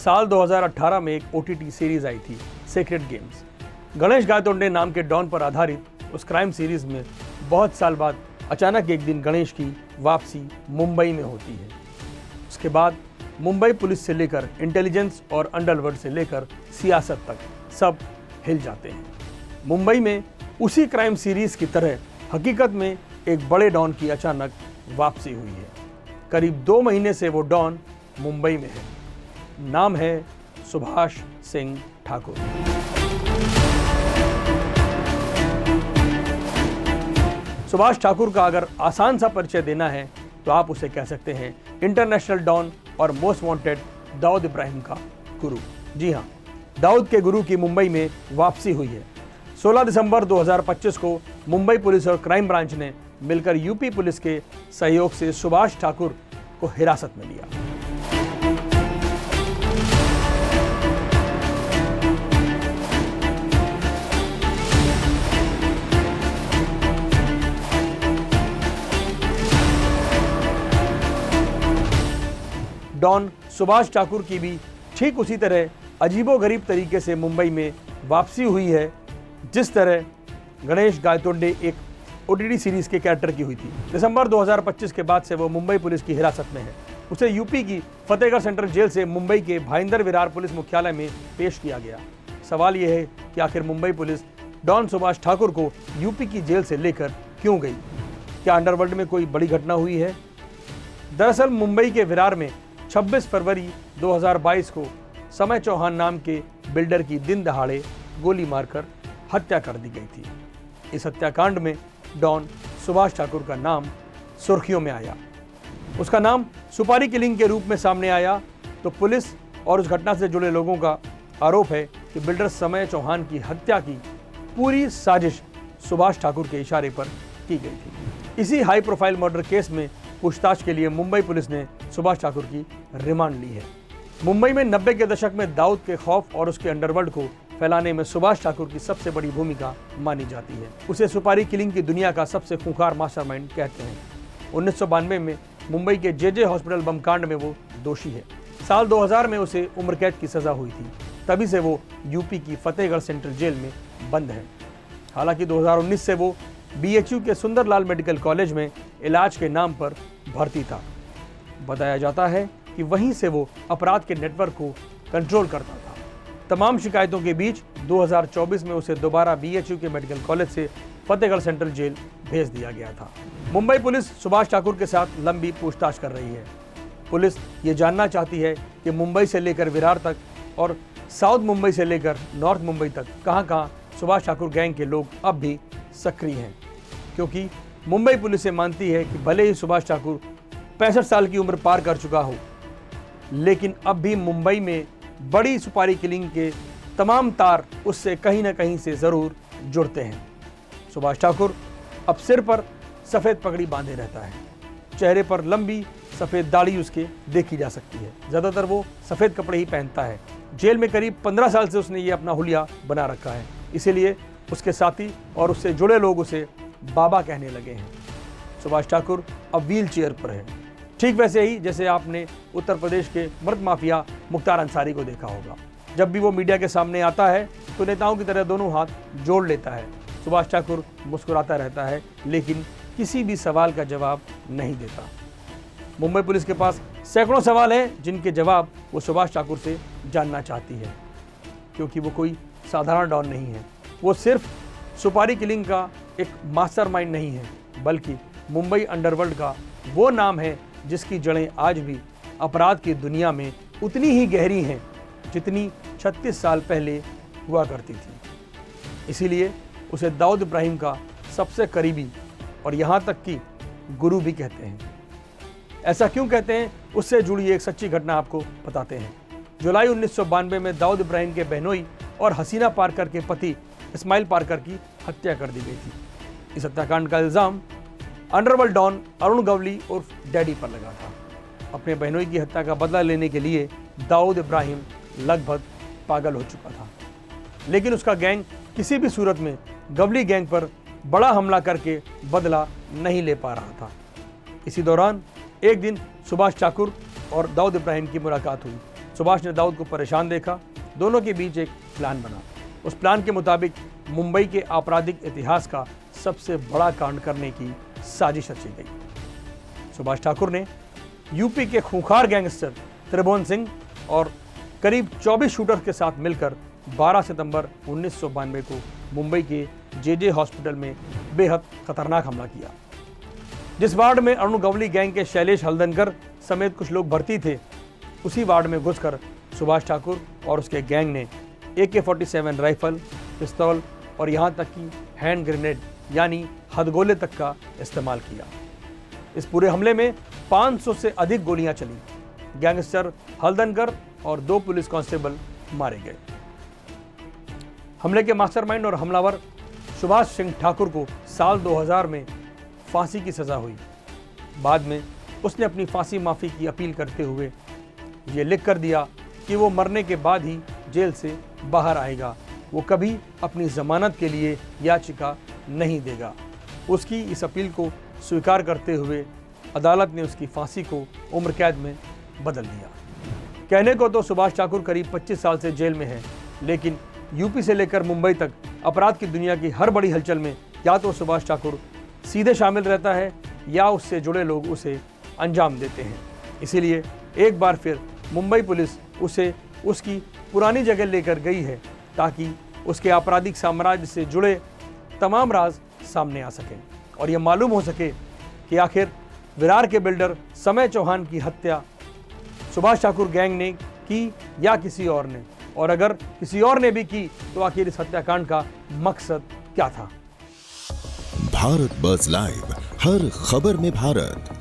साल 2018 में एक OTT सीरीज आई थी, सीक्रेट गेम्स। गणेश गायतोंडे नाम के डॉन पर आधारित उस क्राइम सीरीज में बहुत साल बाद अचानक एक दिन गणेश की वापसी मुंबई में होती है। उसके बाद मुंबई पुलिस से लेकर इंटेलिजेंस और अंडरवर्ल्ड से लेकर सियासत तक सब हिल जाते हैं। मुंबई में उसी क्राइम सीरीज की तरह हकीकत में एक बड़े डॉन की अचानक वापसी हुई है। करीब 2 महीने से वो डॉन मुंबई में है। नाम है सुभाष सिंह ठाकुर। सुभाष ठाकुर का अगर आसान सा परिचय देना है तो आप उसे कह सकते हैं इंटरनेशनल डॉन और मोस्ट वांटेड दाऊद इब्राहिम का गुरु। जी हाँ, दाऊद के गुरु की मुंबई में वापसी हुई है। 16 दिसंबर 2025 को मुंबई पुलिस और क्राइम ब्रांच ने मिलकर यूपी पुलिस के सहयोग से सुभाष ठाकुर को हिरासत में लिया। डॉन सुभाष ठाकुर की भी ठीक उसी तरह अजीबोगरीब तरीके से मुंबई में वापसी हुई है जिस तरह गणेश गायतोंडे एक OTT सीरीज के कैरेक्टर की हुई थी। दिसंबर 2025 के बाद से वो मुंबई पुलिस की हिरासत में है। उसे यूपी की फतेहगढ़ सेंट्रल जेल से मुंबई के भाईंदर विरार पुलिस मुख्यालय में पेश किया गया। सवाल यह है कि आखिर मुंबई पुलिस डॉन सुभाष ठाकुर को यूपी की जेल से लेकर क्यों गई? क्या अंडरवर्ल्ड में कोई बड़ी घटना हुई है? दरअसल मुंबई के विरार में 26 फरवरी 2022 को समय चौहान नाम के बिल्डर की दिन दहाड़े गोली मारकर हत्या कर दी गई थी। इस हत्याकांड में डॉन सुभाष ठाकुर का नाम सुर्खियों में आया। उसका नाम सुपारी किलिंग के रूप में सामने आया तो पुलिस और उस घटना से जुड़े लोगों का आरोप है कि बिल्डर समय चौहान की हत्या की पूरी साजिश सुभाष ठाकुर के इशारे पर की गई थी। इसी हाई प्रोफाइल मर्डर केस में पूछताछ के लिए मुंबई पुलिस ने सुभाष ठाकुर की रिमांड ली है। मुंबई में 90 के दशक में दाऊद के खौफ और उसके अंडरवर्ल्ड को फैलाने में सुभाष ठाकुर की सबसे बड़ी भूमिका मानी जाती है। उसे सुपारी किलिंग की दुनिया का सबसे खूंखार मास्टरमाइंड कहते हैं। 1992 में मुंबई के JJ हॉस्पिटल बम कांड में वो दोषी है। साल 2000 में उसे उम्र कैद की सजा हुई थी। तभी से वो यूपी की फतेहगढ़ सेंट्रल जेल में बंद है। हालांकि 2019 से वो BHU के सुंदरलाल मेडिकल कॉलेज में इलाज के नाम पर भर्ती था। बताया जाता है कि वहीं से वो अपराध के नेटवर्क को कंट्रोल करता था। तमाम शिकायतों के बीच 2024 में उसे दोबारा BHU के मेडिकल कॉलेज से फतेहगढ़ सेंट्रल जेल भेज दिया गया था। मुंबई पुलिस सुभाष ठाकुर के साथ लंबी पूछताछ कर रही है। पुलिस ये जानना चाहती है कि मुंबई से लेकर विरार तक और साउथ मुंबई से लेकर नॉर्थ मुंबई तक कहां-कहां सुभाष ठाकुर गैंग के लोग अब भी सक्रिय हैं, क्योंकि मुंबई पुलिस ये मानती है कि भले ही सुभाष ठाकुर 65 साल की उम्र पार कर चुका हो, लेकिन अब भी मुंबई में बड़ी सुपारी किलिंग के तमाम तार उससे कहीं ना कहीं से जरूर जुड़ते हैं। सुभाष ठाकुर अब सिर पर सफेद पगड़ी बांधे रहता है। चेहरे पर लंबी सफेद दाढ़ी उसके देखी जा सकती है। ज्यादातर वो सफेद कपड़े ही पहनता है। जेल में करीब 15 साल से उसने ये अपना हुलिया बना रखा है, इसीलिए उसके साथी और उससे जुड़े लोग उसे बाबा कहने लगे हैं। सुभाष ठाकुर अब व्हील चेयर पर है, ठीक वैसे ही जैसे आपने उत्तर प्रदेश के मर्द माफिया मुख्तार अंसारी को देखा होगा। जब भी वो मीडिया के सामने आता है तो नेताओं की तरह दोनों हाथ जोड़ लेता है। सुभाष ठाकुर मुस्कुराता रहता है, लेकिन किसी भी सवाल का जवाब नहीं देता। मुंबई पुलिस के पास सैकड़ों सवाल हैं जिनके जवाब वो सुभाष ठाकुर से जानना चाहती है, क्योंकि वो कोई साधारण डॉन नहीं है। वो सिर्फ सुपारी किलिंग का एक मास्टरमाइंड नहीं है, बल्कि मुंबई अंडरवर्ल्ड का वो नाम है जिसकी जड़ें आज भी अपराध की दुनिया में उतनी ही गहरी हैं जितनी 36 साल पहले हुआ करती थी। इसीलिए उसे दाऊद इब्राहिम का सबसे करीबी और यहाँ तक कि गुरु भी कहते हैं। ऐसा क्यों कहते हैं, उससे जुड़ी एक सच्ची घटना आपको बताते हैं। जुलाई 1992 में दाऊद इब्राहिम के बहनोई और हसीना पारकर के पति इस्माइल पारकर की हत्या कर दी गई थी। इस हत्याकांड का इल्ज़ाम अंडरवर्ल्ड डॉन अरुण गवली उर्फ डैडी पर लगा था। अपने बहनोई की हत्या का बदला लेने के लिए दाऊद इब्राहिम लगभग पागल हो चुका था, लेकिन उसका गैंग किसी भी सूरत में गवली गैंग पर बड़ा हमला करके बदला नहीं ले पा रहा था। इसी दौरान एक दिन सुभाष ठाकुर और दाऊद इब्राहिम की मुलाकात हुई। सुभाष ने दाऊद को परेशान देखा। दोनों के बीच एक प्लान बना। उस प्लान के मुताबिक मुंबई के आपराधिक इतिहास का सबसे बड़ा कांड करने की साजिश रची गई। सुभाष ठाकुर ने यूपी के खूंखार गैंगस्टर त्रिभुवन सिंह और करीब 24 शूटर्स के साथ मिलकर 12 सितंबर 1992 को मुंबई के जेजे हॉस्पिटल में बेहद खतरनाक हमला किया। जिस वार्ड में अरुण गवली गैंग के शैलेश हल्दनकर समेत कुछ लोग भर्ती थे, उसी वार्ड में घुसकर सुभाष ठाकुर और उसके गैंग ने AK-47 राइफल, पिस्तौल और यहाँ तक कि हैंड ग्रेनेड यानी हथगोले तक का इस्तेमाल किया। इस पूरे हमले में 500 से अधिक गोलियां चली। गैंगस्टर हल्दनकर और 2 पुलिस कांस्टेबल मारे गए। हमले के मास्टरमाइंड और हमलावर सुभाष सिंह ठाकुर को साल 2000 में फांसी की सजा हुई। बाद में उसने अपनी फांसी माफी की अपील करते हुए ये लिख कर दिया कि वो मरने के बाद ही जेल से बाहर आएगा, वो कभी अपनी जमानत के लिए याचिका नहीं देगा। उसकी इस अपील को स्वीकार करते हुए अदालत ने उसकी फांसी को उम्र कैद में बदल दिया। कहने को तो सुभाष ठाकुर करीब 25 साल से जेल में है, लेकिन यूपी से लेकर मुंबई तक अपराध की दुनिया की हर बड़ी हलचल में या तो सुभाष ठाकुर सीधे शामिल रहता है या उससे जुड़े लोग उसे अंजाम देते हैं। इसीलिए एक बार फिर मुंबई पुलिस उसे उसकी पुरानी जगह लेकर गई है ताकि उसके आपराधिक साम्राज्य से जुड़े तमाम राज सामने आ सकें और यह मालूम हो सके कि आखिर विरार के बिल्डर समय चौहान की हत्या सुभाष ठाकुर गैंग ने की या किसी और ने, और अगर किसी और ने भी की तो आखिर इस हत्याकांड का मकसद क्या था। भारत बज़ लाइव, हर खबर में भारत।